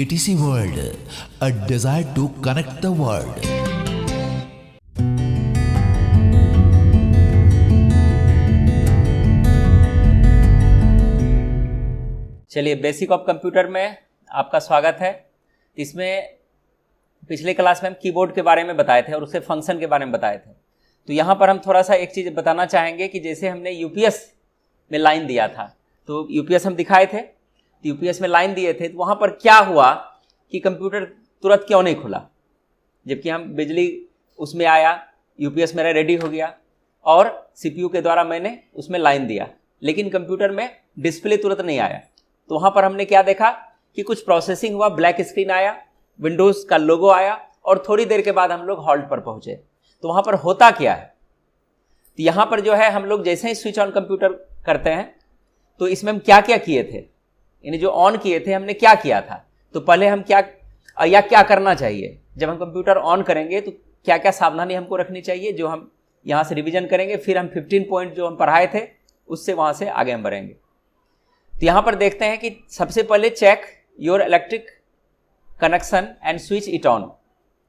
ATC World, a desire to connect the world. चलिए, basic of computer में आपका स्वागत है। इसमें पिछले क्लास में हम कीबोर्ड के बारे में बताए थे और उससे फंक्शन के बारे में बताए थे। तो यहाँ पर हम थोड़ा सा एक चीज़ बताना चाहेंगे कि जैसे हमने यूपीएस में लाइन दिया था, तो यूपीएस हम दिखाए थे, तो यूपीएस में लाइन दिए थे, तो वहाँ पर क्या हुआ कि कंप्यूटर तुरंत क्यों नहीं खुला, जबकि हम बिजली उसमें आया, यूपीएस मेरा रेडी हो गया और सीपीयू के द्वारा मैंने उसमें लाइन दिया, लेकिन कंप्यूटर में डिस्प्ले तुरंत नहीं आया। तो वहाँ पर हमने क्या देखा कि कुछ प्रोसेसिंग हुआ, ब्लैक स्क्रीन आया, विंडोज़ का लोगो आया और थोड़ी देर के बाद हम लोग हॉल्ट पर पहुँचे। तो वहाँ पर होता क्या है, तो यहाँ पर जो है हम लोग जैसे ही स्विच ऑन कंप्यूटर करते हैं, तो इसमें हम क्या क्या किए थे, यानी जो ऑन किए थे हमने क्या किया था। तो पहले हम क्या करना चाहिए जब हम कंप्यूटर ऑन करेंगे, तो क्या क्या सावधानी हमको रखनी चाहिए, जो हम यहाँ से रिवीजन करेंगे। फिर हम 15 पॉइंट जो हम पढ़ाए थे उससे वहाँ से आगे हम बढ़ेंगे। तो यहाँ पर देखते हैं कि सबसे पहले check your electric connection and switch it on,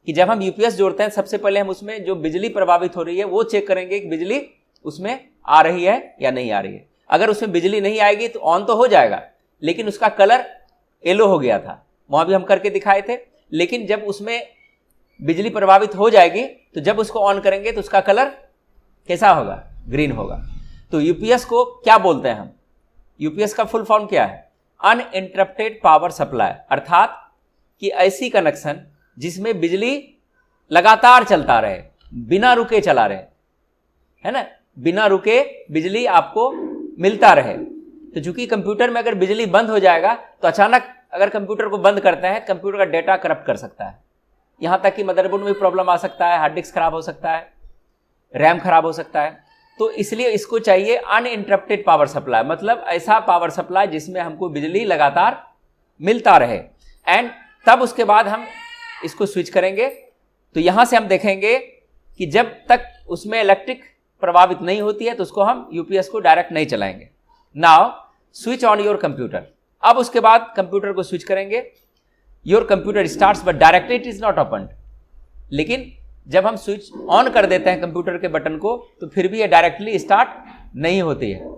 कि जब हम यूपीएस जोड़ते हैं सबसे पहले हम उसमें जो बिजली प्रभावित हो रही है वो चेक करेंगे कि बिजली उसमें आ रही है या नहीं आ रही है। अगर उसमें बिजली नहीं आएगी तो ऑन तो हो जाएगा, लेकिन उसका कलर येलो हो गया था, वहाँ भी हम करके दिखाए थे। लेकिन जब उसमें बिजली प्रभावित हो जाएगी तो जब उसको ऑन करेंगे तो उसका कलर कैसा होगा, ग्रीन होगा। तो यूपीएस को क्या बोलते हैं हम, यूपीएस का फुल फॉर्म क्या है, अनइंटरप्टेड पावर सप्लाई, अर्थात कि ऐसी कनेक्शन जिसमें बिजली लगातार चलता रहे, बिना रुके चला रहे, है ना, बिना रुके बिजली आपको मिलता रहे। तो चूंकि कंप्यूटर में अगर बिजली बंद हो जाएगा तो अचानक अगर कंप्यूटर को बंद करते हैं, कंप्यूटर का डेटा करप्ट कर सकता है, यहाँ तक कि मदरबोर्ड में भी प्रॉब्लम आ सकता है, हार्ड डिस्क खराब हो सकता है, रैम खराब हो सकता है। तो इसलिए इसको चाहिए अनइंटरप्टेड पावर सप्लाई, मतलब ऐसा पावर सप्लाई जिसमें हमको बिजली लगातार मिलता रहे। एंड तब उसके बाद हम इसको स्विच करेंगे। तो यहाँ से हम देखेंगे कि जब तक उसमें इलेक्ट्रिक प्रभावित नहीं होती है तो उसको हम यूपीएस को डायरेक्ट नहीं चलाएंगे। Now switch on your computer, अब उसके बाद कंप्यूटर को स्विच करेंगे। Your computer starts but directly it is not open, लेकिन जब हम स्विच ऑन कर देते हैं कंप्यूटर के बटन को तो फिर भी ये डायरेक्टली स्टार्ट नहीं होती है,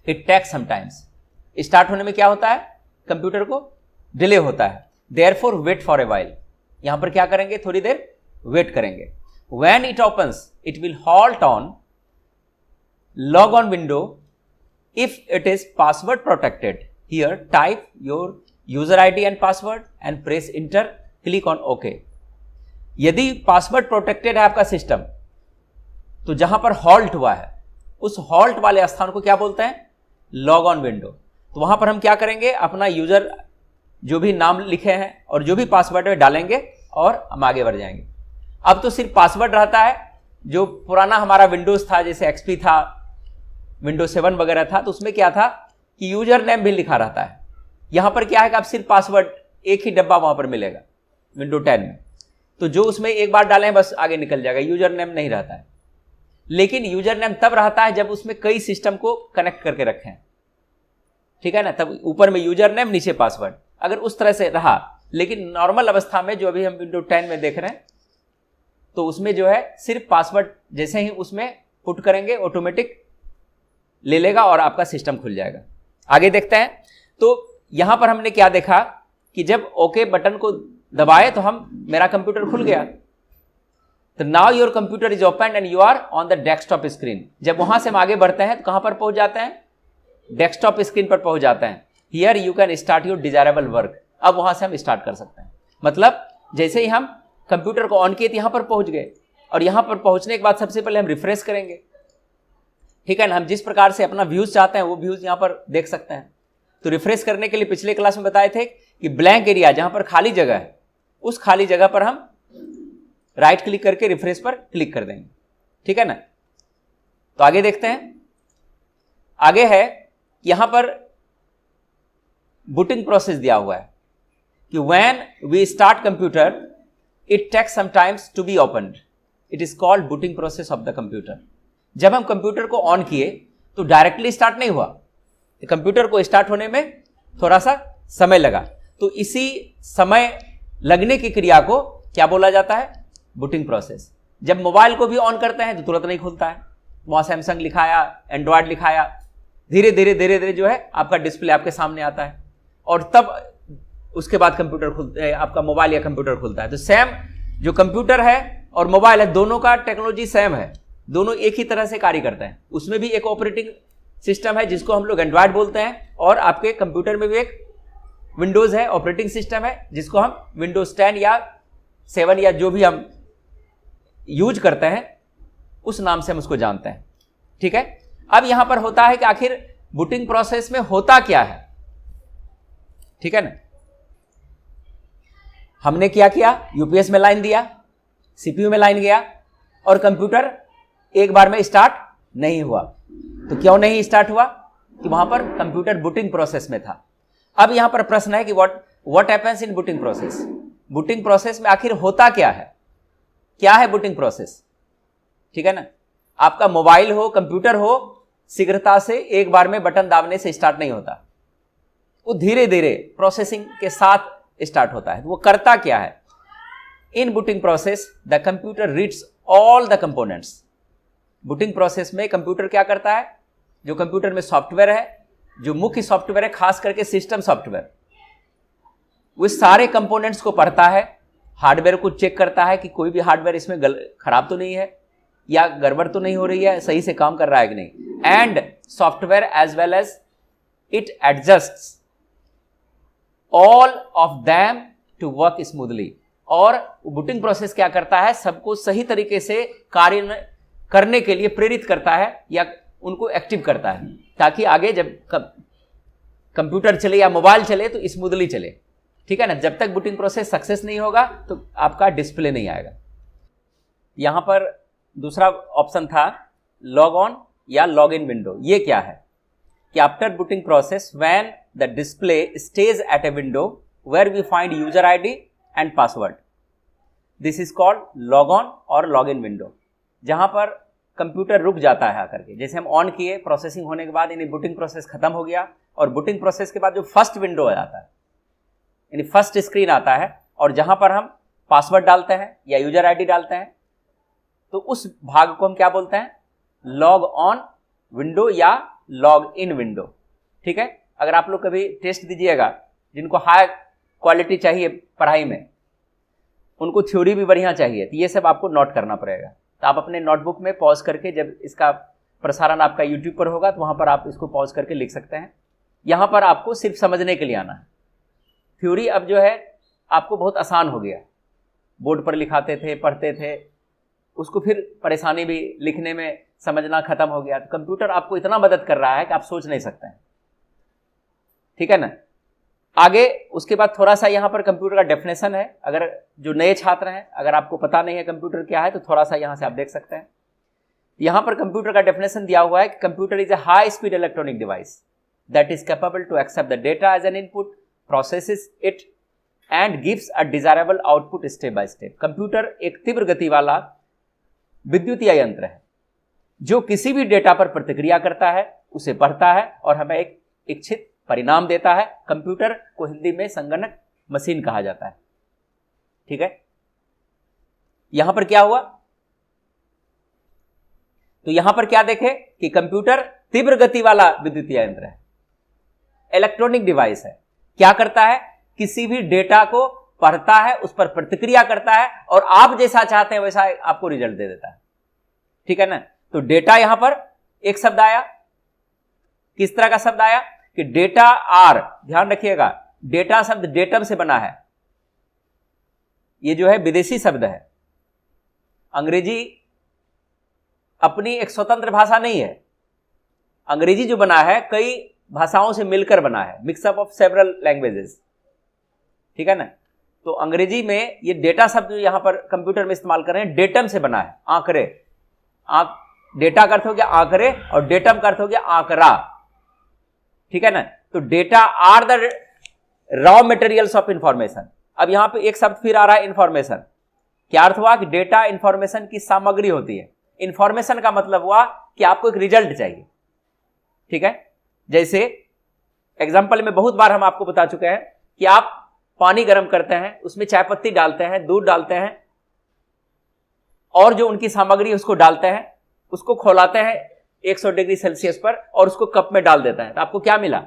इट टेक्स समटाइम्स। स्टार्ट होने में क्या होता है, कंप्यूटर को डिले होता है। Therefore wait for a while, यहां पर क्या करेंगे, थोड़ी देर वेट करेंगे। When it opens it will halt on, log on window if it is password protected. Here type your user ID and password and press enter, click on OK. यदि password protected है आपका system, तो जहां पर halt हुआ है उस halt वाले स्थान को क्या बोलते हैं, लॉग ऑन विंडो। तो वहां पर हम क्या करेंगे, अपना यूजर जो भी नाम लिखे हैं और जो भी पासवर्ड है डालेंगे और हम आगे बढ़ जाएंगे। अब तो सिर्फ पासवर्ड रहता है, जो पुराना हमारा विंडोज था, जैसे एक्सपी था, विंडोज 7 वगैरह था, तो उसमें क्या था कि यूजर नेम भी लिखा रहता है। यहां पर क्या है कि आप सिर्फ पासवर्ड एक ही डब्बा वहां पर मिलेगा विंडो 10 में, तो जो उसमें एक बार डालें बस आगे निकल जाएगा, यूजर नेम नहीं रहता है। लेकिन यूजर नेम तब रहता है जब उसमें कई सिस्टम को कनेक्ट करके रखें, ठीक है ना, तब ऊपर में यूजर नेम नीचे पासवर्ड, अगर उस तरह से रहा। लेकिन नॉर्मल अवस्था में जो अभी हम विंडो 10 में देख रहे हैं, तो उसमें जो है सिर्फ पासवर्ड जैसे ही उसमें पुट करेंगे ऑटोमेटिक ले लेगा और आपका सिस्टम खुल जाएगा। आगे देखते हैं। तो यहां पर हमने क्या देखा कि जब ओके बटन को दबाए तो मेरा कंप्यूटर खुल गया। तो now your computer is open and you are on the desktop screen. जब वहां से हम आगे बढ़ते हैं तो कहां पर पहुंच जाते हैं, डेस्कटॉप स्क्रीन पर पहुंच जाते हैं। Here you can start your desirable work, अब वहां से हम स्टार्ट कर सकते हैं। मतलब जैसे ही हम कंप्यूटर को ऑन किए तो यहां पर पहुंच गए, और यहां पर पहुंचने के बाद सबसे पहले हम रिफ्रेश करेंगे, ठीक है ना। हम जिस प्रकार से अपना व्यूज चाहते हैं वो व्यूज यहां पर देख सकते हैं। तो रिफ्रेश करने के लिए पिछले क्लास में बताए थे कि ब्लैंक एरिया जहां पर खाली जगह है, उस खाली जगह पर हम राइट क्लिक करके रिफ्रेश पर क्लिक कर देंगे, ठीक है ना। तो आगे देखते हैं। आगे है यहां पर बूटिंग प्रोसेस दिया हुआ है कि when we start computer it takes sometimes to be opened, it is called booting process of the computer. जब हम कंप्यूटर को ऑन किए तो डायरेक्टली स्टार्ट नहीं हुआ, कंप्यूटर को स्टार्ट होने में थोड़ा सा समय लगा। तो इसी समय लगने की क्रिया को क्या बोला जाता है? Booting process. जब मोबाइल को भी ऑन करते हैं तो तुरंत नहीं खुलता है, वहां सैमसंग लिखाया, एंड्रॉयड लिखाया, धीरे धीरे जो है आपका डिस्प्ले आपके सामने आता है और तब उसके बाद कंप्यूटर खुलता है, आपका मोबाइल या कंप्यूटर खुलता है। तो सेम जो कंप्यूटर है और मोबाइल है, दोनों का टेक्नोलॉजी सेम है, दोनों एक ही तरह से कार्य करते हैं। उसमें भी एक ऑपरेटिंग सिस्टम है जिसको हम लोग एंड्रॉयड बोलते हैं, और आपके कंप्यूटर में भी एक विंडोज है, ऑपरेटिंग सिस्टम है, जिसको हम विंडोज 10 या 7 या जो भी हम यूज करते हैं उस नाम से हम उसको जानते हैं। ठीक है, अब यहां पर होता है कि आखिर बूटिंग प्रोसेस में होता क्या है। ठीक है ना, हमने क्या किया, यूपीएस में लाइन दिया, सीपीयू में लाइन गया और कंप्यूटर एक बार में स्टार्ट नहीं हुआ। तो क्यों नहीं स्टार्ट हुआ? कि वहां पर कंप्यूटर बूटिंग प्रोसेस में था। अब यहां पर प्रश्न है कि what happens in booting process. Booting process में आखिर होता क्या है? क्या है बूटिंग प्रोसेस? ठीक है ना, आपका मोबाइल हो, कंप्यूटर हो, शीघ्रता से एक बार में बटन दाबने से स्टार्ट नहीं होता, वो धीरे धीरे प्रोसेसिंग के साथ स्टार्ट होता है। वो करता क्या है? In booting process the computer reads all the components. Booting process में कंप्यूटर क्या करता है? जो कंप्यूटर में सॉफ्टवेयर है, जो मुख्य सॉफ्टवेयर है, खास करके सिस्टम सॉफ्टवेयर, वो सारे कंपोनेंट्स को पढ़ता है, हार्डवेयर को चेक करता है कि कोई भी हार्डवेयर इसमें खराब तो नहीं है या गड़बड़ तो नहीं हो रही है, सही से काम कर रहा है कि नहीं। And software as well as it adjusts all of them to work smoothly. और बूटिंग प्रोसेस क्या करता है? सबको सही तरीके से कार्य करने के लिए प्रेरित करता है या उनको एक्टिव करता है, ताकि आगे जब कंप्यूटर चले या मोबाइल चले तो स्मूथली चले। ठीक है ना, जब तक बूटिंग प्रोसेस सक्सेस नहीं होगा तो आपका डिस्प्ले नहीं आएगा। यहां पर दूसरा ऑप्शन था लॉग ऑन या लॉग इन विंडो। ये क्या है कि after booting process when the display stage at a window where we find user ID and password, this is called log on और लॉग इन विंडो। जहां पर computer रुक जाता है आकर के, जैसे हम ऑन किए, प्रोसेसिंग होने के बाद यानी बूटिंग प्रोसेस खत्म हो गया, और बूटिंग प्रोसेस के बाद जो फर्स्ट विंडो आ जाता है यानी फर्स्ट स्क्रीन आता है, और जहां पर हम पासवर्ड डालते हैं या यूजर आईडी डालते हैं, तो उस भाग को हम क्या बोलते हैं? लॉग ऑन विंडो या लॉग इन विंडो। ठीक है, अगर आप लोग कभी टेस्ट दीजिएगा, जिनको हाई क्वालिटी चाहिए पढ़ाई में, उनको थ्योरी भी बढ़िया चाहिए, तो ये सब आपको नोट करना पड़ेगा। तो आप अपने नोटबुक में पॉज करके, जब इसका प्रसारण आपका यूट्यूब पर होगा तो वहां पर आप इसको पॉज करके लिख सकते हैं। यहां पर आपको सिर्फ समझने के लिए आना है। थ्योरी अब जो है आपको बहुत आसान हो गया, बोर्ड पर लिखाते थे, पढ़ते थे, उसको फिर परेशानी भी लिखने में, समझना खत्म हो गया। तो कंप्यूटर आपको इतना मदद कर रहा है कि आप सोच नहीं सकते हैं। ठीक है ना, आगे उसके बाद थोड़ा सा यहाँ पर कंप्यूटर का डेफिनेशन है। अगर जो नए छात्र हैं, अगर आपको पता नहीं है कंप्यूटर क्या है, तो थोड़ा सा यहाँ से आप देख सकते हैं। यहाँ पर कंप्यूटर का डेफिनेशन दिया हुआ है कि computer is a high speed electronic device that is capable to accept the data as an input, processes it and gives a desirable output step by step. Computer एक तीव्र गति वाला विद्युतीय यंत्र है जो किसी भी डेटा पर प्रतिक्रिया करता है, उसे पढ़ता है और हमें एक इच्छित परिणाम देता है। कंप्यूटर को हिंदी में संगणक मशीन कहा जाता है। ठीक है, यहां पर क्या हुआ? तो यहां पर क्या देखे कि कंप्यूटर तीव्र गति वाला विद्युतीय यंत्र है, इलेक्ट्रॉनिक डिवाइस है। क्या करता है? किसी भी डेटा को पढ़ता है, उस पर प्रतिक्रिया करता है और आप जैसा चाहते हैं वैसा आपको रिजल्ट दे देता है। ठीक है ना, तो डेटा यहां पर एक शब्द आया, किस तरह का शब्द आया कि डेटा आर, ध्यान रखिएगा, डेटा शब्द डेटम से बना है। ये जो है विदेशी शब्द है, अंग्रेजी अपनी एक स्वतंत्र भाषा नहीं है। अंग्रेजी जो बना है कई भाषाओं से मिलकर बना है, मिक्सअप ऑफ सेवरल लैंग्वेजेस। ठीक है ना, तो अंग्रेजी में ये डेटा शब्द जो यहां पर कंप्यूटर में इस्तेमाल कर रहे हैं, डेटम से बना है, आंकड़े। डेटा का अर्थ हो गया आंकड़े और डेटम का अर्थ हो गया आंकड़ा। ठीक है ना, तो data are the raw materials of information. अब यहां पे एक शब्द फिर आ रहा है, इंफॉर्मेशन। क्या अर्थ हुआ कि डेटा इंफॉर्मेशन की सामग्री होती है। इंफॉर्मेशन का मतलब हुआ कि आपको एक रिजल्ट चाहिए। ठीक है, जैसे एग्जाम्पल में बहुत बार हम आपको बता चुके हैं कि आप पानी गर्म करते हैं, उसमें चाय पत्ती डालते हैं, दूध डालते हैं और जो उनकी सामग्री है उसको डालते हैं, उसको खौलाते हैं 100 डिग्री सेल्सियस पर और उसको कप में डाल देता है। तो आपको क्या मिला?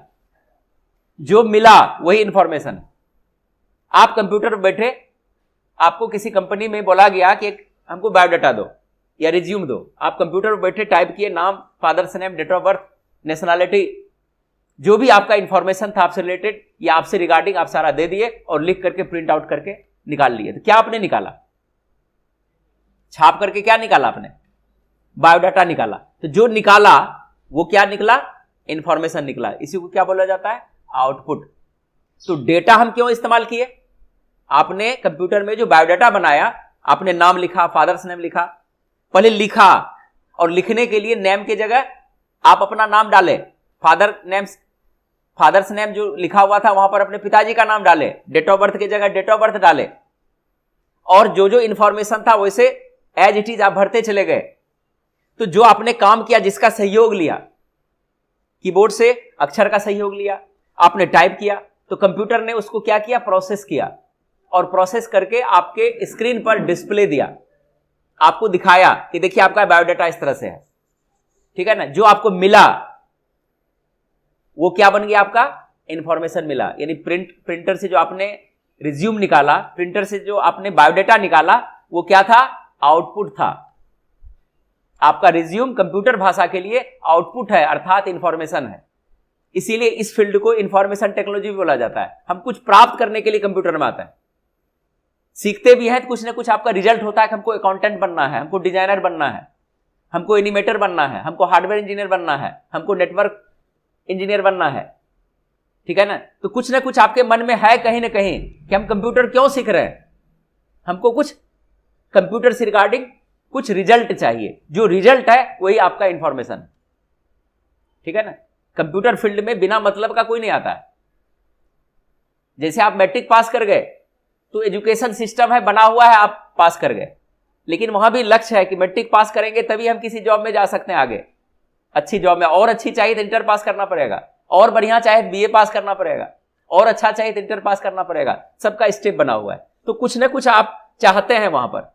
जो मिला वही इंफॉर्मेशन। आप कंप्यूटर पर बैठे, आपको किसी कंपनी में बोला गया कि हमको बायोडाटा दो या रिज्यूम दो। आप कंप्यूटर पर बैठे टाइप किए, नाम, father's name, date of birth, nationality, जो भी आपका इंफॉर्मेशन था आपसे रिलेटेड या आपसे रिगार्डिंग, आप सारा दे दिए और लिख करके प्रिंट आउट करके निकाल लिए। तो क्या आपने निकाला? छाप करके क्या निकाला आपने? बायोडाटा निकाला। तो जो निकाला वो क्या निकला? इंफॉर्मेशन निकला। इसी को क्या बोला जाता है? आउटपुट। तो डेटा हम क्यों इस्तेमाल किए? आपने कंप्यूटर में जो बायोडाटा बनाया, आपने नाम लिखा, फादर्स नेम लिखा, पहले लिखा और लिखने के लिए नेम की जगह आप अपना नाम डाले। फादर्स नेम जो लिखा हुआ था वहां पर अपने पिताजी का नाम डाले, डेट ऑफ बर्थ की जगह डेट ऑफ बर्थ डाले और जो जो इंफॉर्मेशन था वैसे एज इट इज आप भरते चले गए। तो जो आपने काम किया, जिसका सहयोग लिया, कीबोर्ड से अक्षर का सहयोग लिया, आपने टाइप किया, तो कंप्यूटर ने उसको क्या किया? प्रोसेस किया और प्रोसेस करके आपके स्क्रीन पर डिस्प्ले दिया, आपको दिखाया कि देखिए आपका बायोडाटा इस तरह से है। ठीक है ना? जो आपको मिला वो क्या बन गया? आपका इंफॉर्मेशन मिला। यानी प्रिंटर से जो आपने रिज्यूम निकाला, प्रिंटर से जो आपने बायोडाटा निकाला, वो क्या था? आउटपुट था। आपका रिज्यूम कंप्यूटर भाषा के लिए आउटपुट है, अर्थात इंफॉर्मेशन है। इसीलिए इस फील्ड को इंफॉर्मेशन टेक्नोलॉजी भी बोला जाता है। हम कुछ प्राप्त करने के लिए कंप्यूटर में आते हैं, सीखते भी हैं, तो कुछ ना कुछ आपका रिजल्ट होता है कि हमको अकाउंटेंट बनना है, हमको डिजाइनर बनना है, हमको एनिमेटर बनना है, हमको हार्डवेयर इंजीनियर बनना है, हमको नेटवर्क इंजीनियर बनना है। ठीक है ना? तो कुछ ना कुछ आपके मन में है कहीं ना कहीं कि हम कंप्यूटर क्यों सीख रहे हैं, हमको कुछ कंप्यूटर से रिगार्डिंग कुछ रिजल्ट चाहिए। जो रिजल्ट है वही आपका इंफॉर्मेशन। ठीक है ना? कंप्यूटर फील्ड में बिना मतलब का कोई नहीं आता है। जैसे आप मैट्रिक पास कर गए तो एजुकेशन सिस्टम है बना हुआ है, आप पास कर गए, लेकिन वहां भी लक्ष्य है कि मैट्रिक पास करेंगे तभी हम किसी जॉब में जा सकते हैं आगे, अच्छी जॉब में। और अच्छी चाहिए तो इंटर पास करना पड़ेगा, और बढ़िया चाहे बीए पास करना पड़ेगा, और अच्छा चाहिए तो इंटर पास करना पड़ेगा। सबका स्टेप बना हुआ है। तो कुछ ना कुछ आप चाहते हैं वहां पर।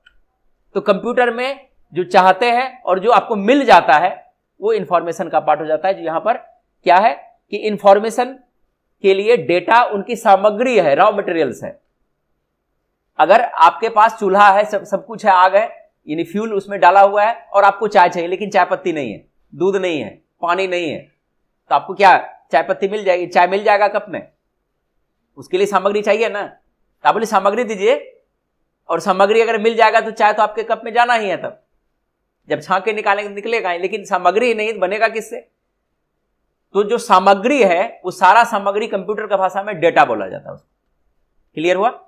तो कंप्यूटर में जो चाहते हैं और जो आपको मिल जाता है वो इंफॉर्मेशन का पार्ट हो जाता है। जो यहां पर क्या है कि इंफॉर्मेशन के लिए डेटा उनकी सामग्री है, रॉ मटेरियल्स है। अगर आपके पास चूल्हा है, सब कुछ है, आग है, यानी फ्यूल उसमें डाला हुआ है, और आपको चाय चाहिए लेकिन चाय पत्ती नहीं है, दूध नहीं है, पानी नहीं है, तो आपको क्या चाय पत्ती मिल जाएगी? चाय मिल जाएगा कप में? उसके लिए सामग्री चाहिए ना। तो आप बोले सामग्री दीजिए, और सामग्री अगर मिल जाएगा तो चाय तो आपके कप में जाना ही है। तब जब छांक के निकालेंगे निकलेगा, लेकिन सामग्री नहीं बनेगा किससे? तो जो सामग्री है वो सारा सामग्री कंप्यूटर का भाषा में डेटा बोला जाता है उसको। क्लियर हुआ?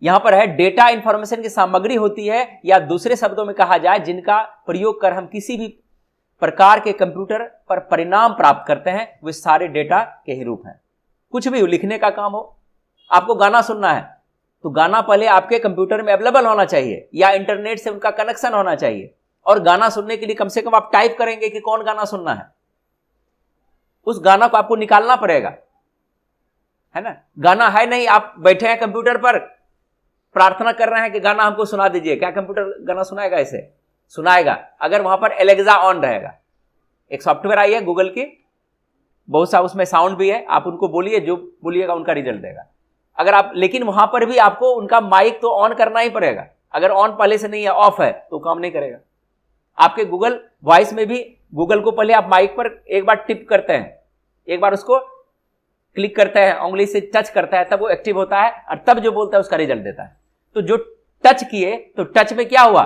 यहां पर है डेटा इंफॉर्मेशन की सामग्री होती है, या दूसरे शब्दों में कहा जाए जिनका प्रयोग कर हम किसी भी प्रकार के कंप्यूटर पर परिणाम प्राप्त करते हैं, वे सारे डेटा के ही रूप हैं। कुछ भी हो, लिखने का काम हो, आपको गाना सुनना है तो गाना पहले आपके कंप्यूटर में अवेलेबल होना चाहिए या इंटरनेट से उनका कनेक्शन होना चाहिए, और गाना सुनने के लिए कम से कम आप टाइप करेंगे कि कौन गाना सुनना है, उस गाना को आपको निकालना पड़ेगा, है ना? गाना है नहीं, आप बैठे हैं कंप्यूटर पर, प्रार्थना कर रहे हैं कि गाना हमको सुना दीजिए, क्या कंप्यूटर गाना सुनाएगा? ऐसे सुनाएगा अगर वहां पर एलेक्सा ऑन रहेगा। एक सॉफ्टवेयर आई है गूगल की, बहुत सा उसमें साउंड भी है, आप उनको बोलिए, जो बोलिएगा उनका रिजल्ट देगा। अगर आप, लेकिन वहां पर भी आपको उनका माइक तो ऑन करना ही पड़ेगा। अगर ऑन पहले से नहीं है, ऑफ है, तो काम नहीं करेगा। आपके गूगल वॉइस में भी गूगल को पहले आप माइक पर एक बार टिप करते हैं, एक बार उसको क्लिक करते हैं, उंगली से टच करता है, तब वो एक्टिव होता है, और तब जो बोलता है उसका रिजल्ट देता है। तो जो टच किए, तो टच में क्या हुआ?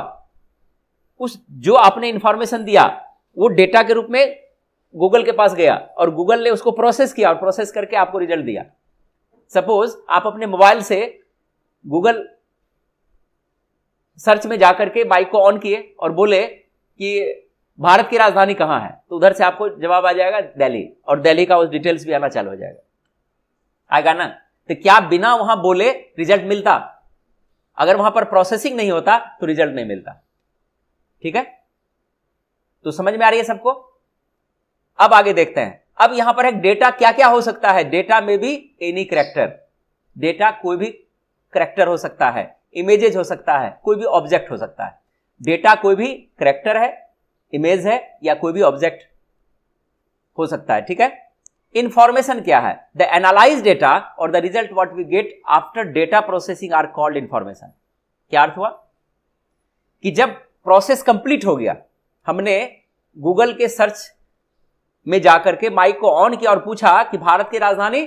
उस जो आपने इंफॉर्मेशन दिया वो डेटा के रूप में गूगल के पास गया, और गूगल ने उसको प्रोसेस किया, और प्रोसेस करके आपको रिजल्ट दिया। सपोज आप अपने मोबाइल से गूगल सर्च में जाकर के बाइक को ऑन किए और बोले कि भारत की राजधानी कहां है, तो उधर से आपको जवाब आ जाएगा दिल्ली, और दिल्ली का उस डिटेल्स भी आना चालू हो जाएगा, आएगा ना? तो क्या बिना वहां बोले रिजल्ट मिलता? अगर वहां पर प्रोसेसिंग नहीं होता तो रिजल्ट नहीं मिलता। ठीक है? तो समझ में आ रही है सबको? अब आगे देखते हैं। अब यहां पर एक डेटा क्या क्या हो सकता है। डेटा में भी एनी कैरेक्टर, डेटा कोई भी करैक्टर हो सकता है, इमेजेस हो सकता है, कोई भी ऑब्जेक्ट हो सकता है। डेटा कोई भी करैक्टर है, इमेज है, या कोई भी ऑब्जेक्ट हो सकता है। ठीक है। इंफॉर्मेशन क्या है? द एनालाइज डेटा और the result what we get after data processing are called information. क्या अर्थ हुआ कि जब प्रोसेस कंप्लीट हो गया, हमने गूगल के सर्च में जाकर के माइक को ऑन किया और पूछा कि भारत की राजधानी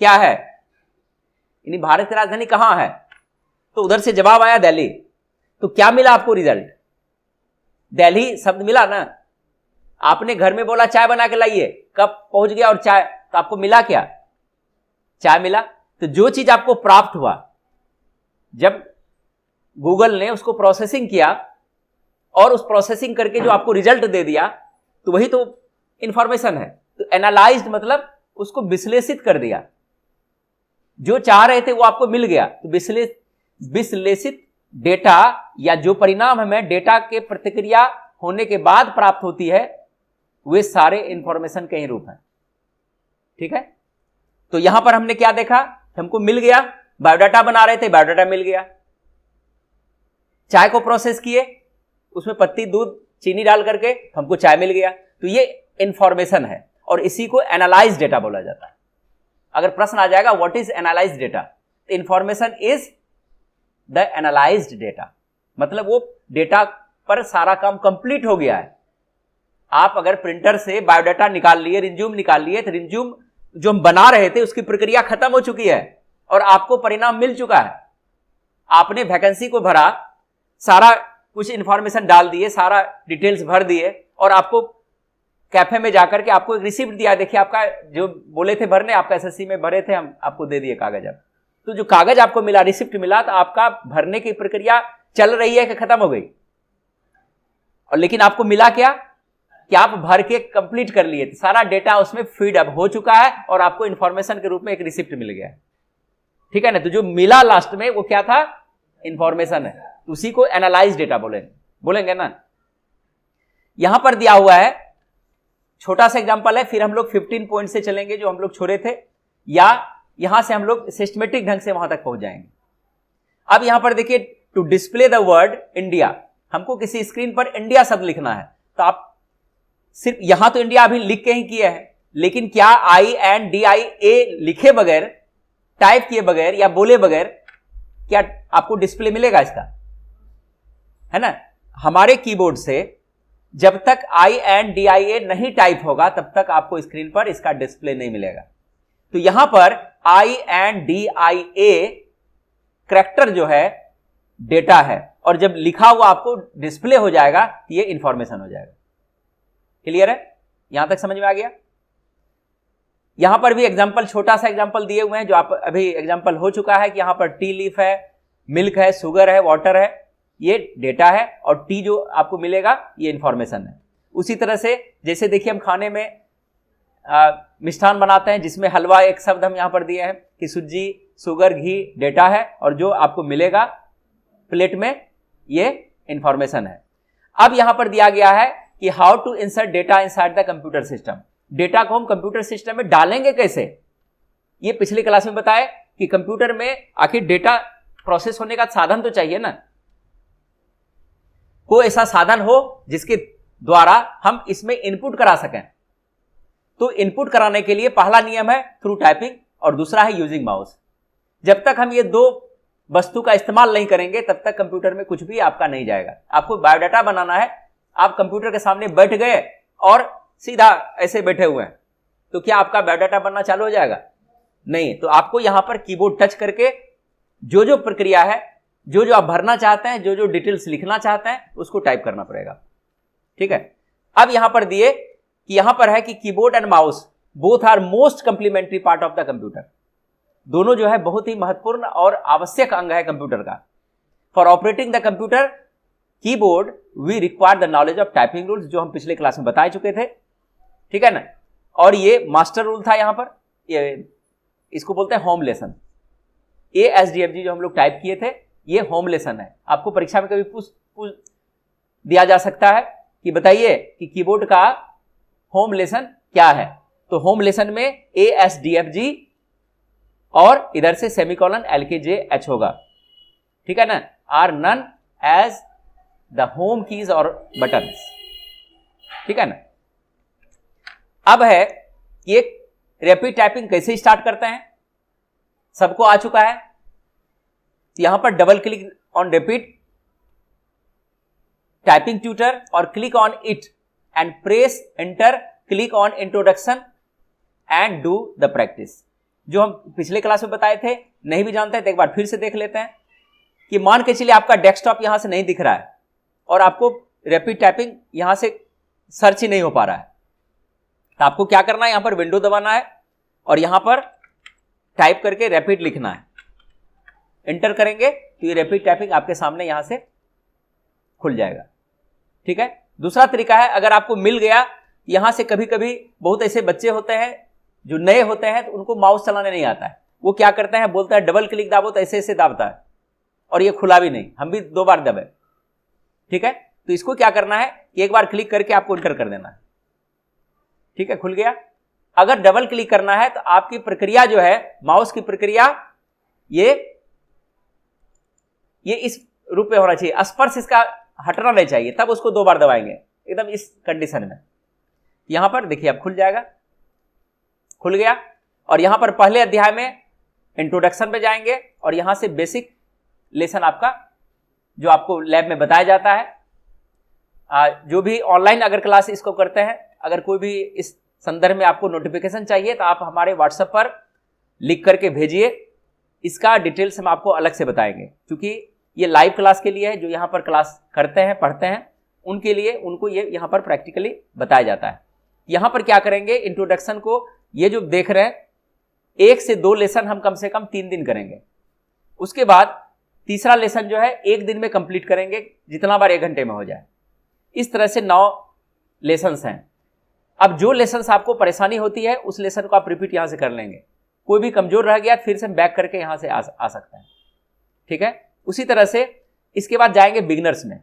क्या है, यानी भारत की राजधानी कहां है, तो उधर से जवाब आया दिल्ली। तो क्या मिला आपको रिजल्ट? दिल्ली शब्द मिला ना। आपने घर में बोला चाय बना के लाइए, कब पहुंच गया और चाय, तो आपको मिला क्या? चाय मिला। तो जो चीज आपको प्राप्त हुआ, जब गूगल ने उसको प्रोसेसिंग किया और उस प्रोसेसिंग करके जो आपको रिजल्ट दे दिया, तो वही तो इंफॉर्मेशन है। तो एनालाइज्ड मतलब उसको विश्लेषित कर दिया, जो चाह रहे थे वो आपको मिल गया। तो विश्लेषित डेटा या जो परिणाम हमें डेटा के प्रतिक्रिया होने के बाद प्राप्त होती है, वे सारे इंफॉर्मेशन के ही रूप हैं। ठीक है। तो यहां पर हमने क्या देखा? हमको मिल गया, बायोडाटा बना रहे थे, बायोडाटा मिल गया। चाय को प्रोसेस किए, उसमें पत्ती, दूध, चीनी डाल करके हमको चाय मिल गया। तो ये इंफॉर्मेशन है और इसी को एनालाइज डेटा बोला जाता है। अगर प्रश्न आ जाएगा व्हाट इज एनालाइज्ड डेटा, तो information is the analysed data, मतलब वो डेटा पर सारा काम कंप्लीट हो गया है। आप अगर प्रिंटर से बायोडाटा निकाल लिए, रिज्यूम निकाल लिए, तो रिज्यूम जो हम बना रहे थे उसकी प्रक्रिया खत्म हो चुकी है और आपको परिणाम मिल चुका है। आपने वैकेंसी को भरा, सारा कुछ इंफॉर्मेशन डाल दिए, सारा डिटेल्स भर दिए और आपको कैफे में जाकर के आपको एक रिसिप्ट दिया, देखिए आपका जो बोले थे भरने, आपका एसएससी में भरे थे, हम आपको दे दिए कागज। अब तो जो कागज आपको मिला, रिसिप्ट मिला, तो आपका भरने की प्रक्रिया चल रही है कि खत्म हो गई? और लेकिन आपको मिला क्या कि आप भर के कंप्लीट कर लिए, तो सारा डेटा उसमें फीड अप हो चुका है और आपको इंफॉर्मेशन के रूप में एक रिसिप्ट मिल गया। ठीक है ना। तो जो मिला लास्ट में वो क्या था? इंफॉर्मेशन है। तो उसी को एनालाइज डेटा बोलेंगे ना। यहां पर दिया हुआ है छोटा सा एग्जांपल है, फिर हम लोग 15 पॉइंट से चलेंगे जो हम लोग छोड़े थे, या यहां से हम लोग सिस्टमेटिक ढंग से वहां तक पहुंच जाएंगे। अब यहां पर देखिए, to display the word India, हमको किसी स्क्रीन पर इंडिया शब्द लिखना है। तो आप सिर्फ यहां तो इंडिया अभी लिख के ही किया है, लेकिन क्या INDIA लिखे बगैर, टाइप किए बगैर या बोले बगैर क्या आपको डिस्प्ले मिलेगा इसका? है ना। हमारे कीबोर्ड से जब तक INDIA नहीं टाइप होगा तब तक आपको स्क्रीन पर इसका डिस्प्ले नहीं मिलेगा। तो यहां पर INDIA करैक्टर जो है डेटा है, और जब लिखा हुआ आपको डिस्प्ले हो जाएगा तो ये इंफॉर्मेशन हो जाएगा। क्लियर है? यहां तक समझ में आ गया? यहां पर भी एग्जांपल, छोटा सा एग्जांपल दिए हुए हैं जो आप अभी एग्जांपल हो चुका है कि यहां पर टी लीफ है, मिल्क है, शुगर है, वाटर है, ये डेटा है, और टी जो आपको मिलेगा ये इंफॉर्मेशन है। उसी तरह से जैसे देखिए हम खाने में मिष्ठान बनाते हैं, जिसमें हलवा एक शब्द हम यहां पर दिए हैं कि सूजी, शुगर, घी डेटा है, और जो आपको मिलेगा प्लेट में ये इंफॉर्मेशन है। अब यहां पर दिया गया है कि how to insert data inside the computer system. Data को हम कंप्यूटर सिस्टम में डालेंगे कैसे? ये पिछली क्लास में बताया कि कंप्यूटर में आखिर डेटा प्रोसेस होने का साधन तो चाहिए ना, कोई ऐसा साधन हो जिसके द्वारा हम इसमें इनपुट करा सकें। तो इनपुट कराने के लिए पहला नियम है थ्रू टाइपिंग और दूसरा है यूजिंग माउस। जब तक हम ये दो वस्तु का इस्तेमाल नहीं करेंगे तब तक कंप्यूटर में कुछ भी आपका नहीं जाएगा। आपको बायोडाटा बनाना है, आप कंप्यूटर के सामने बैठ गए और सीधा ऐसे बैठे हुए हैं, तो क्या आपका बायोडाटा बनना चालू हो जाएगा? नहीं। तो आपको यहां पर कीबोर्ड टच करके जो जो प्रक्रिया है, जो जो आप भरना चाहते हैं, जो जो डिटेल्स लिखना चाहते हैं, उसको टाइप करना पड़ेगा। ठीक है। अब यहां पर दिए कि यहां पर है कि keyboard and mouse both are most complementary part of the computer. दोनों जो है बहुत ही महत्वपूर्ण और आवश्यक अंग है कंप्यूटर का। For operating the computer keyboard we require the knowledge of typing rules, जो हम पिछले क्लास में बता चुके थे। ठीक है ना। और ये मास्टर रूल था यहां पर, ये इसको बोलते हैं होम लेसन। ASDFG जो हम लोग टाइप किए थे ये होम लेसन है। आपको परीक्षा में कभी पूछ दिया जा सकता है कि बताइए कि कीबोर्ड का होम लेसन क्या है। तो होम लेसन में ASDFG और इधर से सेमीकोलन LKJH होगा, ठीक है ना, are known as the home keys और बटन्स, ठीक है ना। अब है कि एक रैपिड टाइपिंग कैसे स्टार्ट करते हैं, सबको आ चुका है। यहां पर double click on rapid typing tutor और click on it and press enter, click on introduction and do the practice. जो हम पिछले क्लास में बताए थे, नहीं भी जानते हैं तो एक बार फिर से देख लेते हैं। कि मान के चलिए आपका डेस्कटॉप यहां से नहीं दिख रहा है और आपको रैपिड टाइपिंग यहां से सर्च ही नहीं हो पा रहा है, तो आपको क्या करना है, यहां पर विंडो दबाना है और यहां पर टाइप करके रैपिड लिखना है। एंटर करेंगे तो ये रैपिड टाइपिंग आपके सामने यहां से खुल जाएगा, ठीक है। दूसरा तरीका है, अगर आपको मिल गया, यहां से कभी कभी बहुत ऐसे बच्चे होते हैं जो नए होते हैं तो उनको माउस चलाने नहीं आता है, वो क्या करते हैं, बोलता है डबल क्लिक दाबो, तो ऐसे ऐसे दाबता है और ये खुला भी नहीं, हम भी 2 बार दबे, ठीक है। तो इसको क्या करना है कि एक बार क्लिक करके आपको एंटर कर देना है, ठीक है, खुल गया। अगर डबल क्लिक करना है तो आपकी प्रक्रिया जो है, माउस की प्रक्रिया ये इस रूप में होना चाहिए, स्पर्श इसका हटना नहीं चाहिए, तब उसको 2 बार दबाएंगे, एकदम इस कंडीशन में। यहां पर देखिए अब खुल जाएगा, खुल गया। और यहां पर पहले अध्याय में इंट्रोडक्शन पे जाएंगे और यहां से बेसिक लेसन आपका जो आपको लैब में बताया जाता है। जो भी ऑनलाइन अगर क्लास इसको करते हैं, अगर कोई भी इस संदर्भ में आपको नोटिफिकेशन चाहिए तो आप हमारे व्हाट्सएप पर लिख करके भेजिए, इसका डिटेल्स हम आपको अलग से बताएंगे, क्योंकि ये लाइव क्लास के लिए है। जो यहाँ पर क्लास करते हैं, पढ़ते हैं, उनके लिए उनको ये यहाँ पर प्रैक्टिकली बताया जाता है। यहाँ पर क्या करेंगे, इंट्रोडक्शन को ये जो देख रहे हैं 1 से 2 लेसन हम कम से कम 3 दिन करेंगे। उसके बाद तीसरा लेसन जो है 1 दिन में कंप्लीट करेंगे, जितना बार 1 घंटे में हो जाए। इस तरह से 9 लेसन्स हैं। अब जो लेसन्स आपको परेशानी होती है उस लेसन को आप रिपीट यहां से कर लेंगे। कोई भी कमजोर रह गया फिर से बैक करके यहां से आ सकता है, ठीक है। उसी तरह से इसके बाद जाएंगे बिगिनर्स में।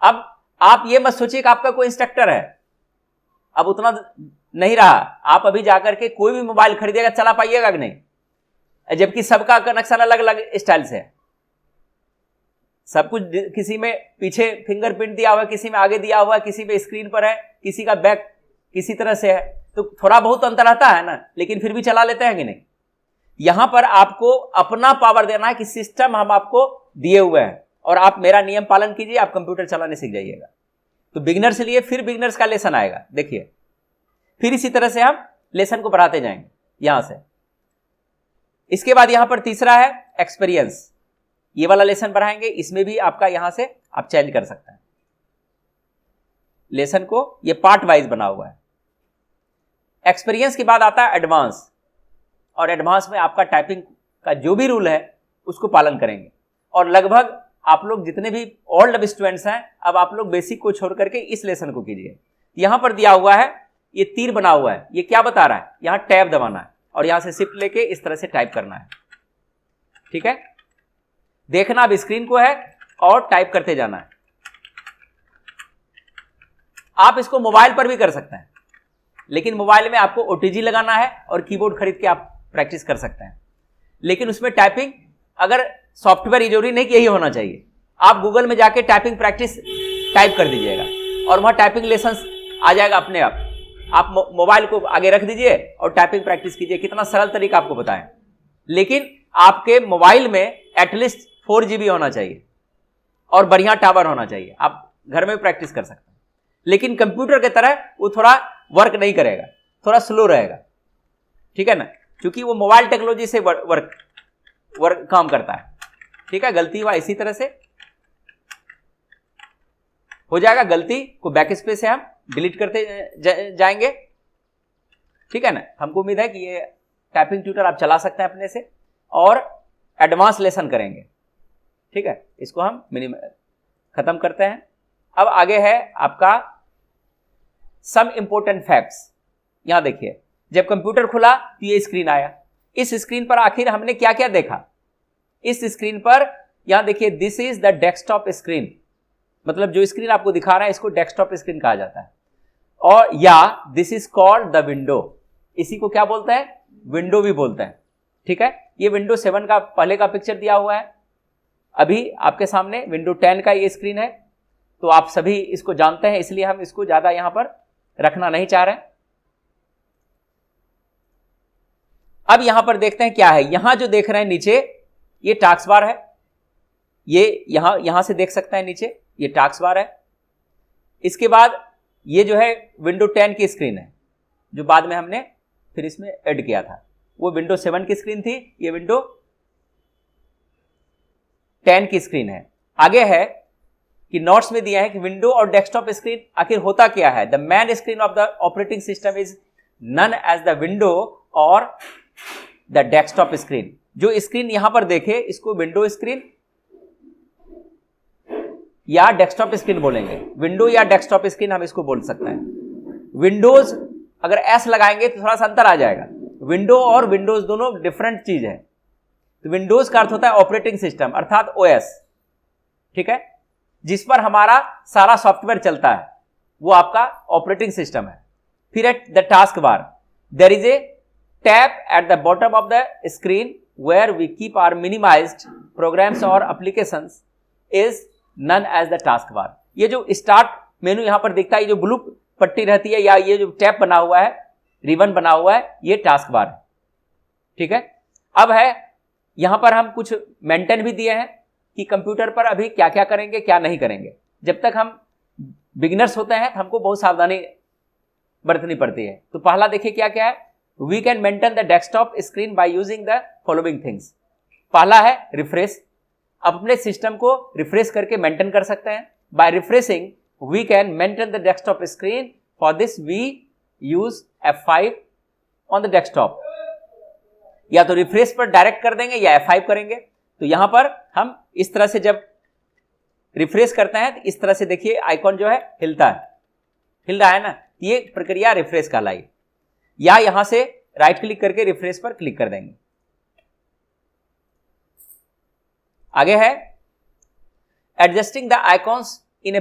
अब आप ये मत सोचिए कि आपका कोई इंस्ट्रक्टर है, अब उतना नहीं रहा। आप अभी जाकर के कोई भी मोबाइल खरीदेगा, चला पाइएगा कि नहीं, जबकि सबका कनेक्शन अलग अलग स्टाइल से है। सब कुछ, किसी में पीछे फिंगरप्रिंट दिया हुआ है, किसी में आगे दिया हुआ है, किसी में स्क्रीन पर है, किसी का बैक किसी तरह से है, तो थोड़ा बहुत अंतर आता है ना, लेकिन फिर भी चला लेते हैं कि नहीं। यहां पर आपको अपना पावर देना है कि सिस्टम हम आपको दिए हुए हैं और आप मेरा नियम पालन कीजिए, आप कंप्यूटर चलाने सीख जाइएगा। तो बिगिनर से लिए फिर बिगिनर्स का लेसन आएगा, देखिए। फिर इसी तरह से हम लेसन को बढ़ाते जाएंगे यहां से। इसके बाद यहां पर तीसरा है एक्सपीरियंस, ये वाला लेसन बढ़ाएंगे। इसमें भी आपका यहां से आप चेंज कर सकते हैं लेसन को, ये पार्ट वाइज बना हुआ है। एक्सपीरियंस के बाद आता है एडवांस, और एडवांस में आपका टाइपिंग का जो भी रूल है उसको पालन करेंगे। और लगभग आप लोग जितने भी ओल्ड स्टूडेंट्स हैं, अब आप लोग बेसिक को छोड़ करके इस लेसन को कीजिए। यहां पर दिया हुआ है, ये तीर बना हुआ है, ये क्या बता रहा है, यहां टैब दबाना है और यहां से शिफ्ट लेके इस तरह से टाइप करना है, ठीक है। देखना अब स्क्रीन को है और टाइप करते जाना है। आप इसको मोबाइल पर भी कर सकते हैं, लेकिन मोबाइल में आपको OTG लगाना है और कीबोर्ड खरीद के आप प्रैक्टिस कर सकते हैं। लेकिन उसमें टाइपिंग, अगर सॉफ्टवेयर जरूरी नहीं कि यही होना चाहिए, आप गूगल में जाके टाइपिंग प्रैक्टिस टाइप कर दीजिएगा और वहां टाइपिंग लेसन आ जाएगा अपने आप। आप मोबाइल को आगे रख दीजिए और टाइपिंग प्रैक्टिस कीजिए। कितना सरल तरीका आपको बताएं। लेकिन आपके मोबाइल में एटलीस्ट 4 GB होना चाहिए और बढ़िया टावर होना चाहिए, आप घर में प्रैक्टिस कर सकते हैं। लेकिन कंप्यूटर की तरह वो थोड़ा वर्क नहीं करेगा, थोड़ा स्लो रहेगा, ठीक है ना, क्योंकि वो मोबाइल टेक्नोलॉजी से वर्क काम करता है, ठीक है। गलती हुआ इसी तरह से हो जाएगा। गलती को बैक स्पेस से हम डिलीट करते जाएंगे, ठीक है ना। हमको उम्मीद है कि ये टाइपिंग ट्यूटर आप चला सकते हैं अपने से और एडवांस लेसन करेंगे, ठीक है। इसको हम खत्म करते हैं। अब आगे है आपका सम इंपॉर्टेंट फैक्ट्स। यहां देखिए, जब कंप्यूटर खुला तो ये स्क्रीन आया। इस स्क्रीन पर आखिर हमने क्या क्या देखा, इस स्क्रीन पर यहां देखिए, this is the desktop screen, मतलब जो स्क्रीन आपको दिखा रहा है इसको डेस्कटॉप स्क्रीन कहा जाता है। और या this is called the window, इसी को क्या बोलते हैं, विंडो भी बोलते हैं। ठीक है, ये विंडो 7 का पहले का पिक्चर दिया हुआ है। अभी आपके सामने विंडो 10 का ये स्क्रीन है, तो आप सभी इसको जानते हैं, इसलिए हम इसको ज्यादा यहां पर रखना नहीं चाह रहे हैं। अब यहां पर देखते हैं क्या है। यहां जो देख रहे हैं नीचे, ये टास्क बार है, ये यहां से देख सकते हैं नीचे, ये टास्क बार है। इसके बाद ये जो है विंडो 10 की स्क्रीन है, जो बाद में हमने फिर इसमें ऐड किया था। वो विंडो 7 की स्क्रीन थी, ये विंडो 10 की स्क्रीन है। आगे है कि नोट्स में दिया है कि विंडो और डेस्कटॉप स्क्रीन आखिर होता क्या है। The main screen of the operating system is known as the window और द डेस्कटॉप स्क्रीन। जो स्क्रीन यहां पर देखे, इसको विंडो स्क्रीन या डेस्कटॉप स्क्रीन बोलेंगे। विंडो या डेस्कटॉप स्क्रीन हम इसको बोल सकते हैं। विंडोज अगर एस लगाएंगे तो थोड़ा सा अंतर आ जाएगा। विंडो और विंडोज दोनों डिफरेंट चीज है। तो विंडोज का अर्थ होता है ऑपरेटिंग सिस्टम, अर्थात ओएस। ठीक है, जिस पर हमारा सारा सॉफ्टवेयर चलता है, वो आपका ऑपरेटिंग सिस्टम है। फिर at the task bar there is a tab at the bottom of the screen where we keep our minimised programs और applications is known as the task bar. ये जो स्टार्ट मेनू यहां पर दिखता है, ये जो ब्लू पट्टी रहती है या ये जो टैब बना हुआ है, रिबन बना हुआ है, ये टास्क बार है। ठीक है, अब है यहां पर हम कुछ मेंटेन भी दिए हैं कि कंप्यूटर पर अभी क्या क्या करेंगे, क्या नहीं करेंगे। जब तक हम बिगिनर्स होते हैं तो हमको बहुत सावधानी बरतनी पड़ती है। तो पहला देखिए क्या क्या है। We can maintain the desktop screen by using the following things. पहला है रिफ्रेश। अपने सिस्टम को रिफ्रेश करके मेंटेन कर सकते हैं। By refreshing we can maintain the desktop screen. For this we use F5 on the desktop. या तो रिफ्रेश पर डायरेक्ट कर देंगे या F5 करेंगे। तो यहां पर हम इस तरह से जब रिफ्रेश करते हैं तो इस तरह से देखिए आइकॉन जो है हिलता है, हिल रहा है ना, ये प्रक्रिया रिफ्रेश कहलाई। या यहां से राइट क्लिक करके रिफ्रेश पर क्लिक कर देंगे। आगे है adjusting the icons in a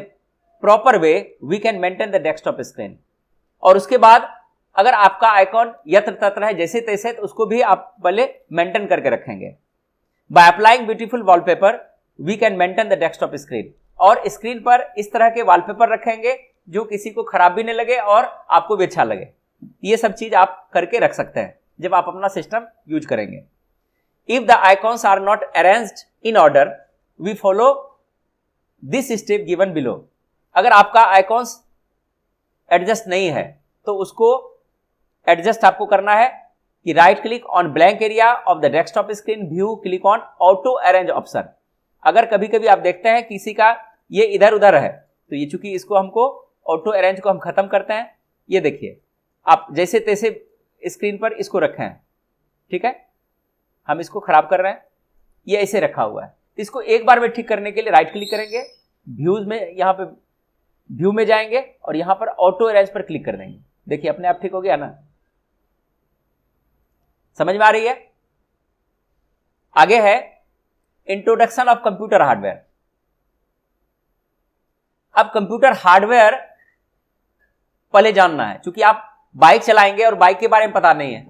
proper way we can maintain the desktop screen. और उसके बाद अगर आपका आइकॉन यत्र तत्र है जैसे तैसे, तो उसको भी आप पहले मेंटेन करके रखेंगे। By applying beautiful wallpaper we can maintain the desktop screen. और स्क्रीन पर इस तरह के वॉलपेपर रखेंगे जो किसी को खराब भी नहीं लगे और आपको भी अच्छा लगे। ये सब चीज आप करके रख सकते हैं जब आप अपना सिस्टम यूज करेंगे। If the icons are not arranged in order we follow this step given below. अगर आपका आइकॉन्स एडजस्ट नहीं है तो उसको एडजस्ट आपको करना है कि right click on blank area of the desktop screen, view click on auto arrange option. अगर कभी कभी आप देखते हैं किसी का ये इधर उधर है, तो ये चूंकि इसको हमको ऑटो अरेंज को हम खत्म करते हैं। ये देखिए आप जैसे तैसे स्क्रीन पर इसको रखे हैं, ठीक है, हम इसको खराब कर रहे हैं, ये ऐसे रखा हुआ है। तो इसको एक बार में ठीक करने के लिए राइट क्लिक करेंगे, व्यूज में यहां पे व्यू में जाएंगे और यहां पर ऑटो अरेंज पर क्लिक कर देंगे। देखिए अपने आप ठीक हो गया ना, समझ में आ रही है। आगे है इंट्रोडक्शन ऑफ कंप्यूटर हार्डवेयर। अब कंप्यूटर हार्डवेयर पहले जानना है, क्योंकि आप बाइक चलाएंगे और बाइक के बारे में पता नहीं है,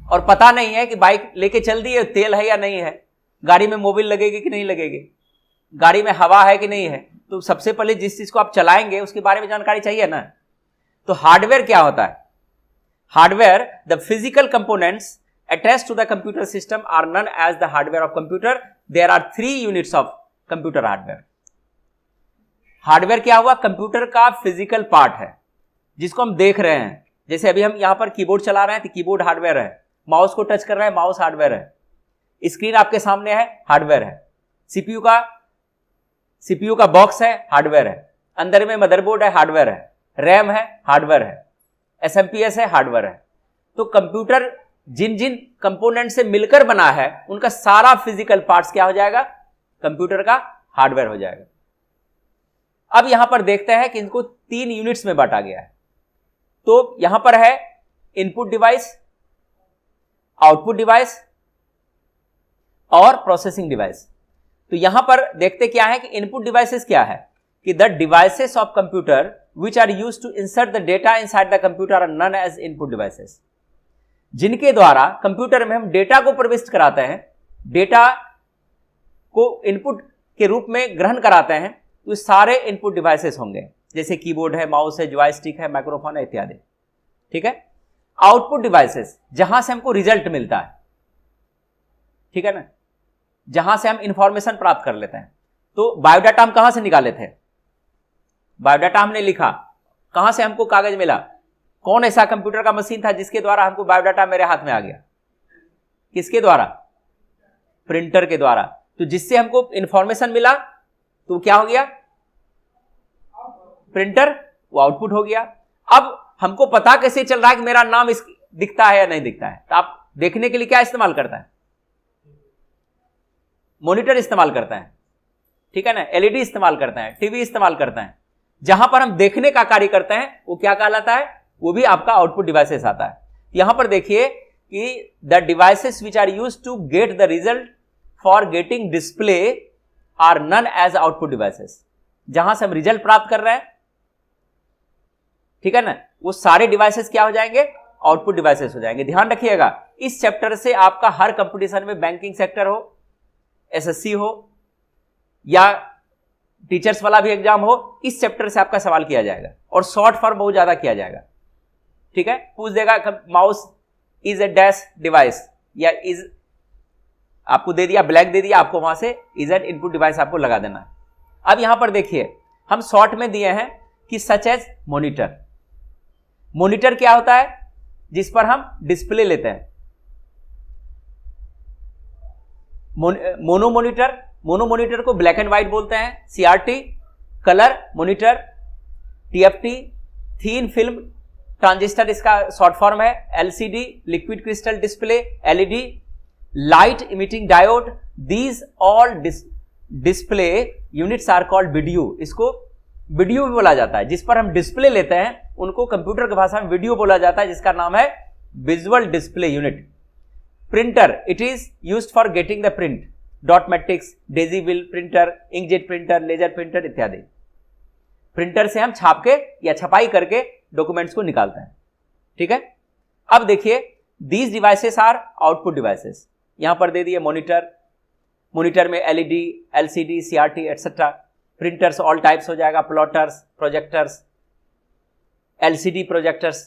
और पता नहीं है कि बाइक लेके चल दी है, तेल है या नहीं है, गाड़ी में मोबिल लगेगी कि नहीं लगेगी, गाड़ी में हवा है कि नहीं है। तो सबसे पहले जिस चीज को आप चलाएंगे उसके बारे में जानकारी चाहिए ना। तो हार्डवेयर क्या होता है? Hardware, the physical components attached to the computer system are known as the hardware of computer. There are 3 units of computer hardware. Hardware क्या हुआ? कंप्यूटर का फिजिकल पार्ट है जिसको हम देख रहे हैं। जैसे अभी हम यहां पर कीबोर्ड चला रहे हैं तो कीबोर्ड हार्डवेयर है, माउस को टच कर रहे हैं, माउस हार्डवेयर है, स्क्रीन आपके सामने है, हार्डवेयर है, सीपीयू का बॉक्स है, हार्डवेयर है, अंदर में मदरबोर्ड है, हार्डवेयर है, रैम है, हार्डवेयर है, एसएमपीएस है, हार्डवेयर है। तो कंप्यूटर जिन जिन कंपोनेंट से मिलकर बना है उनका सारा फिजिकल पार्ट्स क्या हो जाएगा? कंप्यूटर का हार्डवेयर हो जाएगा। अब यहां पर देखते हैं कि इनको 3 यूनिट्स में बांटा गया है। तो यहां पर है इनपुट डिवाइस, आउटपुट डिवाइस और प्रोसेसिंग डिवाइस। तो यहां पर देखते क्या है कि इनपुट डिवाइसेस क्या है कि the devices of computer which are used to insert the data inside the computer are known as input devices. जिनके द्वारा कंप्यूटर में हम डेटा को प्रविष्ट कराते हैं, डेटा को इनपुट के रूप में ग्रहण कराते हैं, तो सारे इनपुट डिवाइसेस होंगे, जैसे कीबोर्ड है, माउस है, जॉयस्टिक है, माइक्रोफोन है इत्यादि। ठीक है। आउटपुट डिवाइसेस, जहां से हमको रिजल्ट मिलता है, ठीक है ना, जहां से हम इंफॉर्मेशन प्राप्त कर लेते हैं। तो बायोडाटा हम कहां से निकाले थे? बायोडाटा हमने लिखा, कहां से हमको कागज मिला? कौन ऐसा कंप्यूटर का मशीन था जिसके द्वारा हमको बायोडाटा मेरे हाथ में आ गया? किसके द्वारा? प्रिंटर के द्वारा। तो जिससे हमको इंफॉर्मेशन मिला तो क्या हो गया? प्रिंटर, वो आउटपुट हो गया। अब हमको पता कैसे चल रहा है कि मेरा नाम इस दिखता है या नहीं दिखता है? तो आप देखने के लिए क्या इस्तेमाल करता है? मॉनिटर इस्तेमाल करता है, ठीक है ना, एलईडी इस्तेमाल करता है, टीवी इस्तेमाल करता है। जहां पर हम देखने का कार्य करते हैं वो क्या कहलाता है? वो भी आपका आउटपुट डिवाइसेस आता है। यहां पर देखिए कि the devices which are used to get the result for getting display are known as output devices. जहां से हम रिजल्ट प्राप्त कर रहे हैं, ठीक है ना, वो सारे डिवाइसेस क्या हो जाएंगे? आउटपुट डिवाइसेस हो जाएंगे। ध्यान रखिएगा, इस चैप्टर से आपका हर कंपटीशन में, बैंकिंग सेक्टर हो, एसएससी हो या टीचर्स वाला भी एग्जाम हो, इस चैप्टर से आपका सवाल किया जाएगा और शॉर्ट फॉर्म बहुत ज्यादा किया जाएगा। ठीक है, पूछ देगा mouse is a dash device, या इज आपको दे दिया, ब्लैक दे दिया, आपको वहां से इज एन इनपुट डिवाइस आपको लगा देना है। अब यहां पर देखिए हम शॉर्ट में दिए हैं कि सच एज मॉनिटर। मॉनिटर क्या होता है? जिस पर हम डिस्प्ले लेते हैं। मोनो मॉनिटर, मोनो मॉनिटर को ब्लैक एंड व्हाइट बोलते हैं, CRT, colour monitor, TFT, thin film transistor इसका शॉर्ट फॉर्म है, LCD, liquid crystal display, LED, light emitting diode, these all display units are called video. इसको video भी बोला जाता है। जिस पर हम डिस्प्ले लेते हैं उनको कंप्यूटर की भाषा में वीडियो बोला जाता है, जिसका नाम है visual display unit. Printer, it is used for getting the print, dot matrix, daisywheel printer, inkjet printer, laser printer इत्यादि। प्रिंटर से हम छाप के या छपाई करके डॉक्यूमेंट्स को निकालते हैं। ठीक है। अब देखिए, these devices are output devices. यहां पर दे दिए मॉनिटर, मॉनिटर में LED, LCD, CRT etcetera. Printers all types हो जाएगा, plotters, projectors, LCD projectors,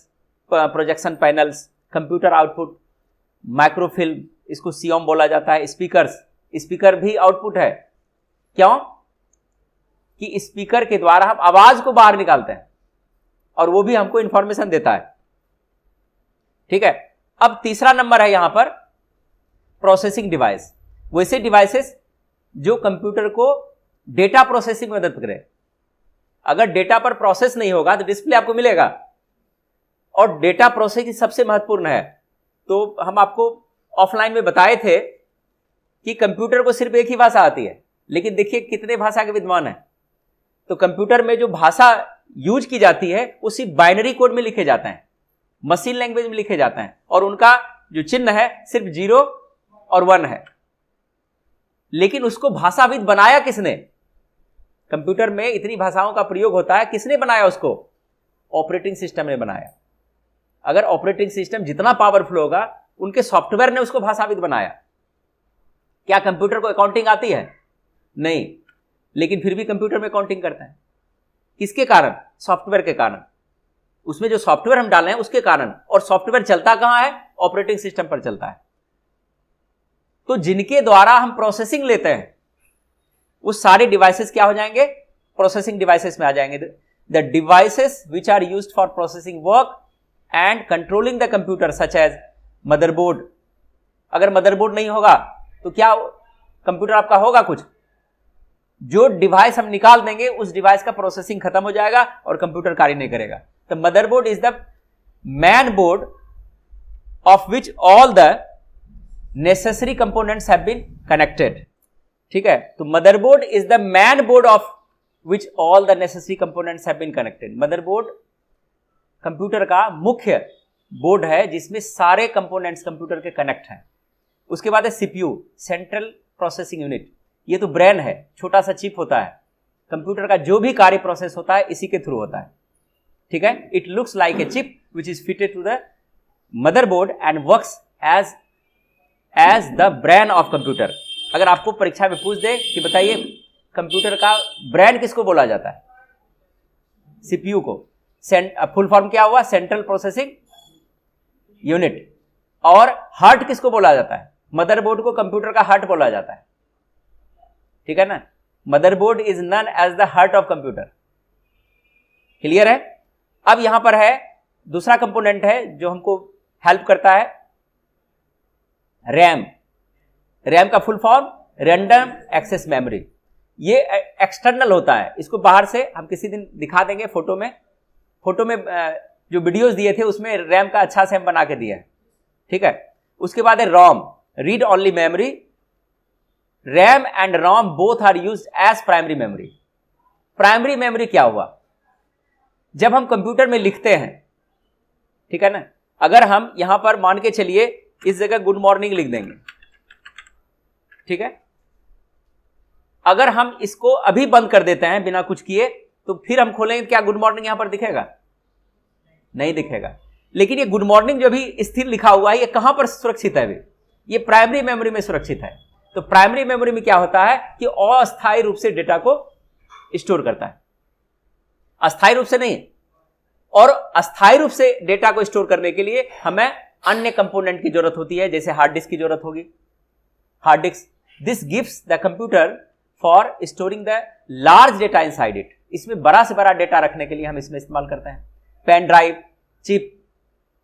projection panels, computer output, microfilm, इसको सीओम बोला जाता है। स्पीकर्स, स्पीकर भी आउटपुट है। क्यों? कि स्पीकर के द्वारा हम आवाज को बाहर निकालते हैं और वो भी हमको इंफॉर्मेशन देता है। ठीक है। अब तीसरा नंबर है यहां पर प्रोसेसिंग डिवाइस। वैसे डिवाइसेस जो कंप्यूटर को डेटा प्रोसेसिंग में मदद करे। अगर डेटा पर प्रोसेस नहीं होगा तो डिस्प्ले आपको मिलेगा, और डेटा प्रोसेसिंग सबसे महत्वपूर्ण है। तो हम आपको ऑफलाइन में बताए थे कि कंप्यूटर को सिर्फ एक ही भाषा आती है, लेकिन देखिए कितने भाषा के विद्वान हैं। तो कंप्यूटर में जो भाषा यूज की जाती है वो सिर्फ बाइनरी कोड में लिखे जाते हैं, मशीन लैंग्वेज में लिखे जाते हैं, और उनका जो चिन्ह है सिर्फ 0 और 1 है। लेकिन उसको भाषाविद बनाया किसने? कंप्यूटर में इतनी भाषाओं का प्रयोग होता है, किसने बनाया उसको? ऑपरेटिंग सिस्टम ने बनाया। अगर ऑपरेटिंग सिस्टम जितना पावरफुल होगा, उनके सॉफ्टवेयर ने उसको भाषाविद बनाया। क्या कंप्यूटर को अकाउंटिंग आती है? नहीं, लेकिन फिर भी कंप्यूटर में अकाउंटिंग करते हैं। किसके कारण? सॉफ्टवेयर के कारण। उसमें जो सॉफ्टवेयर हम डाले हैं उसके कारण। और सॉफ्टवेयर चलता कहां है? ऑपरेटिंग सिस्टम पर चलता है। तो जिनके द्वारा हम प्रोसेसिंग लेते हैं वो सारे डिवाइसेस क्या हो जाएंगे? प्रोसेसिंग डिवाइसेस में आ जाएंगे। The devices which are used for processing work and controlling the computer such as motherboard. अगर मदरबोर्ड नहीं होगा तो क्या कंप्यूटर आपका होगा कुछ? जो डिवाइस हम निकाल देंगे उस डिवाइस का प्रोसेसिंग खत्म हो जाएगा और कंप्यूटर कार्य नहीं करेगा। तो motherboard is the main board of which all the necessary components have been connected. ठीक है। तो motherboard is the main board of which all the necessary components have been connected. Motherboard computer का मुख्य board है जिसमें सारे components computer के connect हैं। उसके बाद है सीपीयू, सेंट्रल प्रोसेसिंग यूनिट। ये तो ब्रेन है, छोटा सा चिप होता है। कंप्यूटर का जो भी कार्य प्रोसेस होता है इसी के थ्रू होता है। ठीक है। It looks like a chip which is fitted to the motherboard and works as the brain of computer. अगर आपको परीक्षा में पूछ दे कि बताइए कंप्यूटर का ब्रेन किसको बोला जाता है, सीपीयू को। फुल फॉर्म क्या हुआ, सेंट्रल प्रोसेसिंग यूनिट। और हार्ट किसको बोला जाता है, मदरबोर्ड को कंप्यूटर का हार्ट बोला जाता है, ठीक है ना। Motherboard is known as the heart of computer. Clear है। अब यहां पर है दूसरा कंपोनेंट है जो हमको हेल्प करता है, रैम। रैम का full form random access memory. ये एक्सटर्नल होता है, इसको बाहर से हम किसी दिन दिखा देंगे फोटो में जो वीडियोस दिए थे उसमें रैम का अच्छा से हम बना के दिया है, ठीक है। उसके बाद है ROM, read only memory. RAM and ROM both are used as primary memory. Primary memory क्या हुआ, जब हम कंप्यूटर में लिखते हैं, ठीक है ना। अगर हम यहां पर मान के चलिए इस जगह गुड मॉर्निंग लिख देंगे, ठीक है। अगर हम इसको अभी बंद कर देते हैं बिना कुछ किए, तो फिर हम खोलेंगे, क्या गुड मॉर्निंग यहां पर दिखेगा, नहीं दिखेगा। लेकिन ये गुड मॉर्निंग जो भी स्थिर लिखा हुआ है, ये कहां पर सुरक्षित है, ये प्राइमरी मेमोरी में सुरक्षित है। तो प्राइमरी मेमोरी में क्या होता है कि अस्थायी रूप से डेटा को स्टोर करता है, अस्थायी रूप से नहीं। और अस्थायी रूप से डेटा को स्टोर करने के लिए हमें अन्य कंपोनेंट की जरूरत होती है, जैसे हार्ड डिस्क की जरूरत होगी। Hard disk this gives the computer for storing the large data inside it. इसमें बड़ा से बड़ा डेटा रखने के लिए हम इसमें इस्तेमाल करते हैं। Pen drive, chip,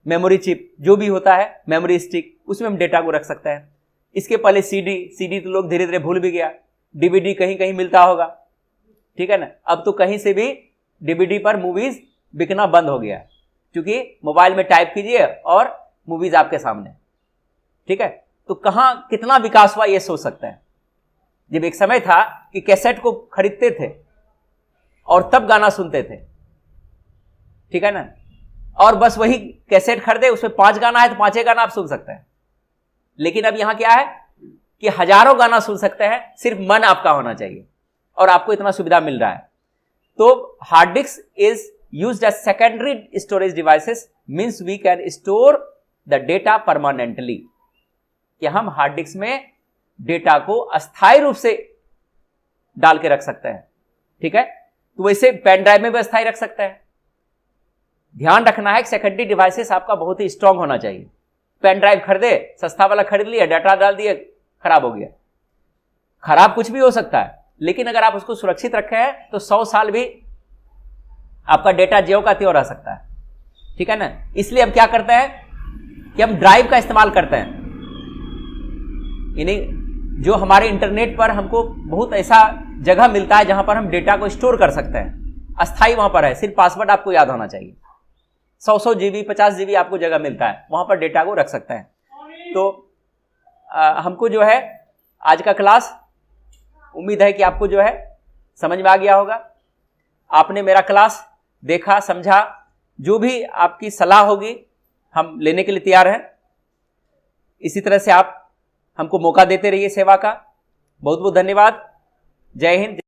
memory chip जो भी होता है, मेमोरी स्टिक, उसमें हम डेटा को रख सकते हैं। इसके पहले सीडी तो लोग धीरे धीरे भूल भी गया, डीवीडी कहीं कहीं मिलता होगा, ठीक है ना। अब तो कहीं से भी डीवीडी पर मूवीज बिकना बंद हो गया, क्योंकि मोबाइल में टाइप कीजिए और मूवीज आपके सामने, ठीक है। तो कहां कितना विकास हुआ ये सोच सकते हैं। जब एक समय था कि कैसेट को खरीदते थे और तब गाना सुनते थे, ठीक है ना। और बस वही कैसेट खरीदे, उसमें 5 गाना है तो 5 गाना आप सुन सकते हैं। लेकिन अब यहां क्या है कि हजारों गाना सुन सकते हैं, सिर्फ मन आपका होना चाहिए, और आपको इतना सुविधा मिल रहा है। तो hard disk is used as secondary storage devices, means we can store the data permanently, कि हम हार्ड डिस्क में डेटा को अस्थायी रूप से डाल के रख सकते हैं, ठीक है। तो वैसे पेन ड्राइव में भी अस्थायी रख सकते हैं। ध्यान रखना है कि सेकेंडरी डिवाइसेस आपका बहुत ही स्ट्रांग होना चाहिए। पेन ड्राइव खरीदे, सस्ता वाला खरीद लिया, डाटा डाल दिया, खराब हो गया। खराब कुछ भी हो सकता है, लेकिन अगर आप उसको सुरक्षित रखे हैं तो 100 साल भी आपका डेटा ज्यों का त्यों रह सकता है, ठीक है ना। इसलिए हम क्या करते हैं कि हम ड्राइव का इस्तेमाल करते हैं, यानी जो हमारे इंटरनेट पर हमको बहुत ऐसा जगह मिलता है जहां पर हम डेटा को स्टोर कर सकते हैं, अस्थायी वहां पर है, सिर्फ पासवर्ड आपको याद होना चाहिए। 100 जीबी 50 जीबी आपको जगह मिलता है, वहां पर डेटा को रख सकते हैं। तो हमको जो है आज का क्लास, उम्मीद है कि आपको जो है समझ में आ गया होगा। आपने मेरा क्लास देखा, समझा, जो भी आपकी सलाह होगी हम लेने के लिए तैयार हैं। इसी तरह से आप हमको मौका देते रहिए सेवा का। बहुत बहुत धन्यवाद। जय हिंद।